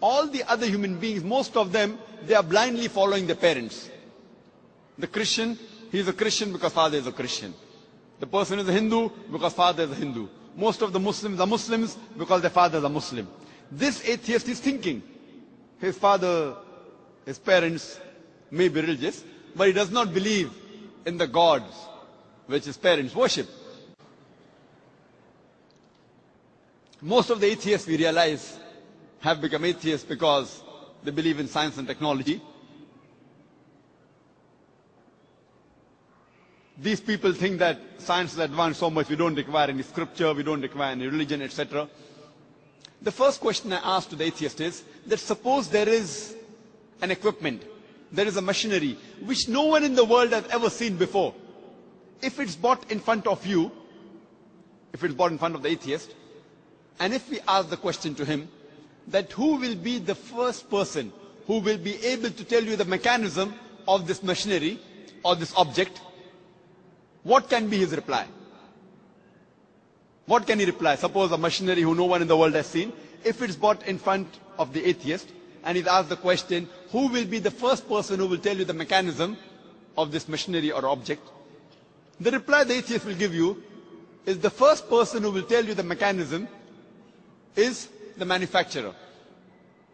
all the other human beings, most of them, they are blindly following their parents. The Christian, he is a Christian because father is a Christian. The person is a Hindu because father is a Hindu. Most of the Muslims are Muslims because their fathers are Muslim. This atheist is thinking, his father, his parents may be religious, but he does not believe in the gods which his parents worship. Most of the atheists, we realize, have become atheists because they believe in science and technology. These people think that science is advanced so much, we don't require any scripture, we don't require any religion, etc. The first question I ask to the atheist is that suppose there is an equipment, there is a machinery which no one in the world has ever seen before. If it's brought in front of you, if it's brought in front of the atheist, and if we ask the question to him, that who will be the first person who will be able to tell you the mechanism of this machinery or this object, what can be his reply? What can he reply? Suppose a machinery who no one in the world has seen, if it's brought in front of the atheist, and he's asked the question, who will be the first person who will tell you the mechanism of this machinery or object? The reply the atheist will give you is the first person who will tell you the mechanism is the manufacturer.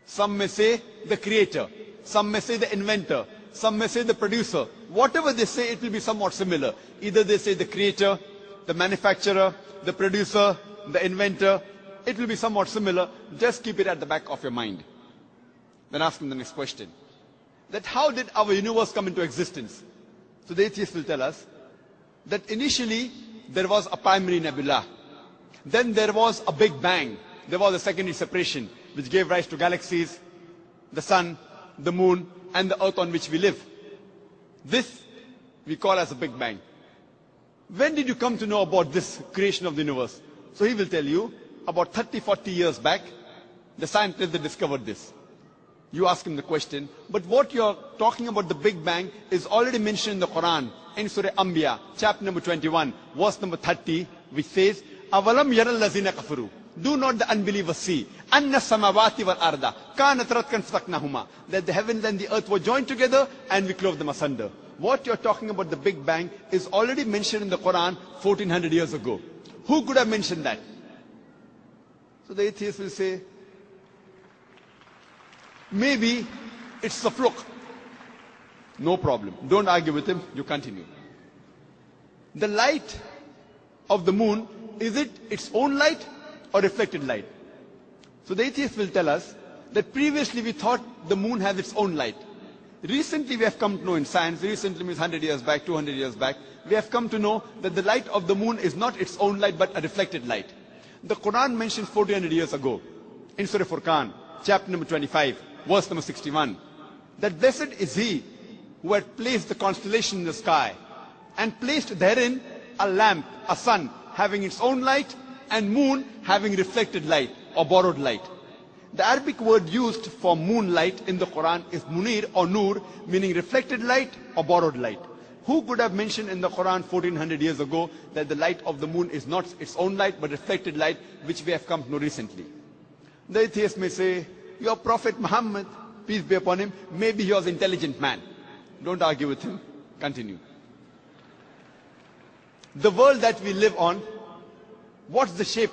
Some may say the creator, some may say the inventor, some may say the producer. Whatever they say, it will be somewhat similar. Either they say the creator, the manufacturer, the producer, the inventor. It will be somewhat similar. Just keep it at the back of your mind. Then ask him the next question. That how did our universe come into existence? So the atheist will tell us that initially there was a primary nebula. Then there was a big bang. There was a secondary separation which gave rise to galaxies, the sun, the moon, and the earth on which we live. This we call as a big bang. When did you come to know about this creation of the universe? So he will tell you, about 30-40 years back, the scientists that discovered this. You ask him the question, but what you're talking about the Big Bang is already mentioned in the Quran, in Surah Anbiya, chapter number 21, verse number 30, which says, Avalam yaral lazina kafaru. Do not the unbelievers see, Anna samawati wal arda, kanat ratkan fataqnahuma, that the heavens and the earth were joined together and we clove them asunder. What you're talking about the Big Bang is already mentioned in the Quran 1400 years ago. Who could have mentioned that? So the atheist will say, maybe it's a fluke. No problem. Don't argue with him. You continue. The light of the moon, is it its own light or reflected light? So the atheist will tell us that previously we thought the moon has its own light. Recently we have come to know in science, recently means 100 years back, 200 years back, we have come to know that the light of the moon is not its own light but a reflected light. The Quran mentions 1400 years ago in Surah Furqan, chapter number 25, verse number 61, that blessed is he who had placed the constellation in the sky and placed therein a lamp, a sun, having its own light, and moon having reflected light or borrowed light. The Arabic word used for moonlight in the Quran is munir or nur, meaning reflected light or borrowed light. Who could have mentioned in the Quran 1400 years ago that the light of the moon is not its own light but reflected light, which we have come to know recently? The atheist may say, your Prophet Muhammad, peace be upon him, maybe he was an intelligent man. Don't argue with him. Continue. The world that we live on, what's the shape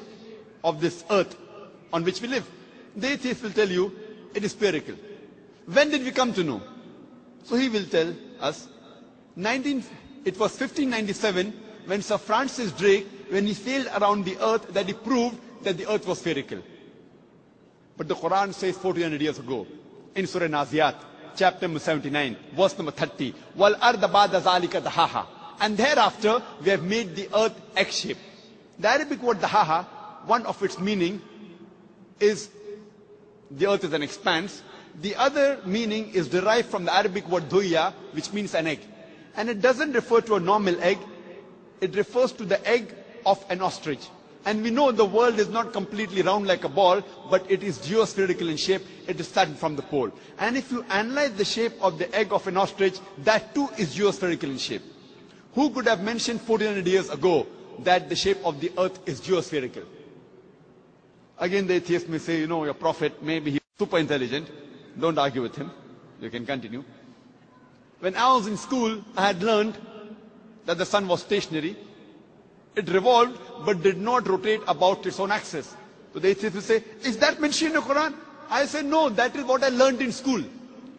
of this earth on which we live? The atheist will tell you, it is spherical. When did we come to know? So he will tell us, it was 1597 when Sir Francis Drake, when he sailed around the earth, that he proved that the earth was spherical. But the Quran says 1400 years ago, in Surah Naziyat, chapter number 79, verse number 30, Wal arda ba'da zalika dahaha. And thereafter, we have made the earth egg-shaped. The Arabic word dahaha, one of its meaning is the earth is an expanse. The other meaning is derived from the Arabic word duya, which means an egg. And it doesn't refer to a normal egg. It refers to the egg of an ostrich. And we know the world is not completely round like a ball, but it is geospherical in shape. It is starting from the pole. And if you analyze the shape of the egg of an ostrich, that too is geospherical in shape. Who could have mentioned 1400 years ago that the shape of the earth is geospherical? Again, the atheist may say, you know, your prophet, maybe he super intelligent. Don't argue with him. You can continue. When I was in school, I had learned that the sun was stationary. It revolved, but did not rotate about its own axis. So the atheists will say, is that mentioned in the Quran? I say, no, that is what I learned in school.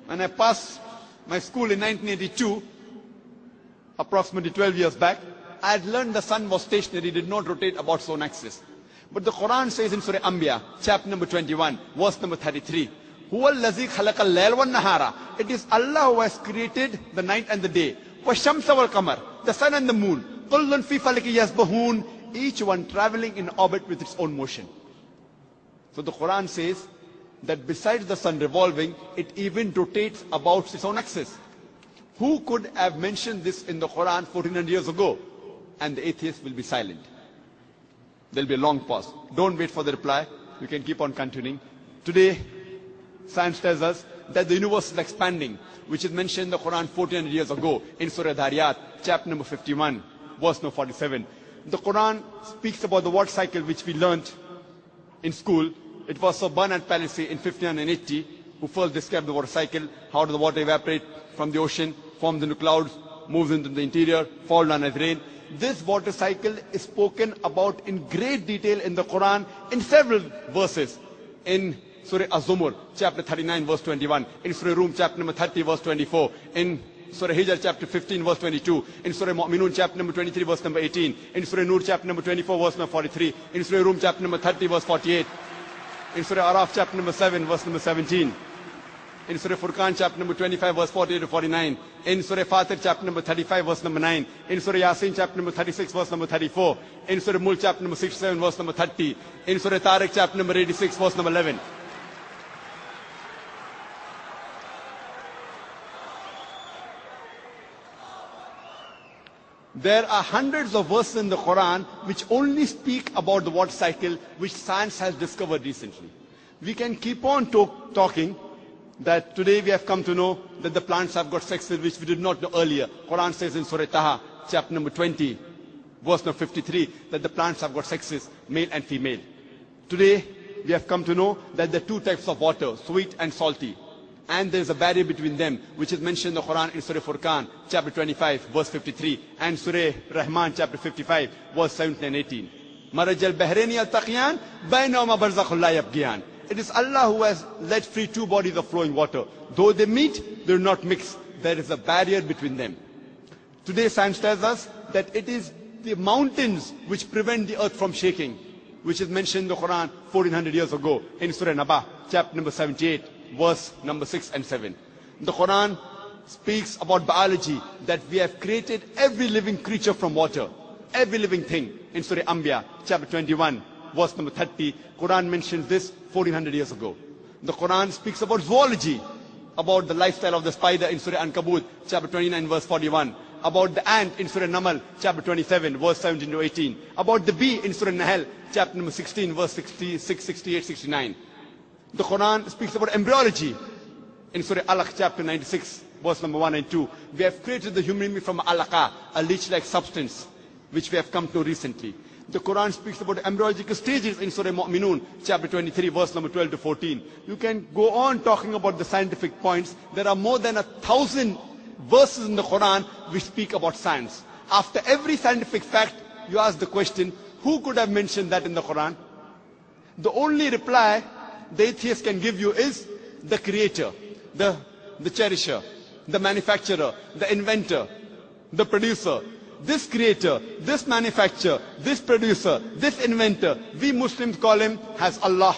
When I passed my school in 1982, approximately 12 years back, I had learned the sun was stationary, did not rotate about its own axis. But the Quran says in Surah Anbiya, chapter number 21, verse number 33, Huwa allazi khalaqa al-layla wan-nahara. It is Allah who has created the night and the day. Wash-shamsa wal-qamar, the sun and the moon. Kullun fi falaki yasbahun, each one traveling in orbit with its own motion. So the Quran says that besides the sun revolving, it even rotates about its own axis. Who could have mentioned this in the Quran 1400 years ago? And the atheist will be silent. There will be a long pause. Don't wait for the reply. You can keep on continuing. Today, science tells us that the universe is expanding, which is mentioned in the Quran 1400 years ago in Surah Dhariyat, chapter number 51, verse number 47. The Quran speaks about the water cycle which we learned in school. It was Sir Bernard Palissy in 1580 who first described the water cycle. How does the water evaporate from the ocean, forms into clouds, moves into the interior, fall down as rain. This water cycle is spoken about in great detail in the Quran in several verses. In Surah Az-Zumur, chapter 39, verse 21. In Surah Rum, chapter number 30, verse 24. In Surah Hijr, chapter 15, verse 22. In Surah Mu'minun, chapter number 23, verse number 18. In Surah Nur, chapter number 24, verse number 43. In Surah Rum, chapter number 30, verse 48. In Surah Araf, chapter number 7, verse number 17. In Surah Furqan, chapter number 25, verse 48 to 49. In Surah Fatir, chapter number 35, verse number 9. In Surah Yasin, chapter number 36, verse number 34. In Surah Mulk, chapter number 67, verse number 30. In Surah Tariq, chapter number 86, verse number 11. There are hundreds of verses in the Quran which only speak about the water cycle, which science has discovered recently. We can keep on talking that today we have come to know that the plants have got sexes which we did not know earlier. Quran says in Surah Taha, chapter number 20, verse number 53, that the plants have got sexes, male and female. Today we have come to know that there are two types of water, sweet and salty. And there is a barrier between them, which is mentioned in the Quran in Surah Furqan, chapter 25, verse 53, and Surah Rahman, chapter 55, verse 17 and 18. Marajal Bahraini al-Taqiyan, Bainahuma barzakhun la yabghiyan. It is Allah who has let free two bodies of flowing water. Though they meet, they do not mix. There is a barrier between them. Today science tells us that it is the mountains which prevent the earth from shaking, which is mentioned in the Quran 1400 years ago in Surah Naba, chapter number 78, verse number 6 and 7. The Quran speaks about biology, that we have created every living creature from water, every living thing. In Surah Anbiya, chapter 21, verse number 30, Quran mentions this 1400 years ago. The Quran speaks about zoology, about the lifestyle of the spider in Surah Ankabut, chapter 29, verse 41. About the ant in Surah Namal, chapter 27, verse 17 to 18. About the bee in Surah Nahl, chapter number 16, verse 66, 68, 69. The Quran speaks about embryology in Surah Alaq, chapter 96, verse number 1 and 2. We have created the human being from alaqa, a leech-like substance, which we have come to recently. The Quran speaks about embryological stages in Surah Mu'minun, chapter 23, verse number 12 to 14. You can go on talking about the scientific points. There are more than 1,000 verses in the Quran which speak about science. After every scientific fact, you ask the question, who could have mentioned that in the Quran? The only reply the atheist can give you is the creator, the cherisher, the manufacturer, the inventor, the producer. This creator, this manufacturer, this producer, this inventor, we Muslims call him as Allah.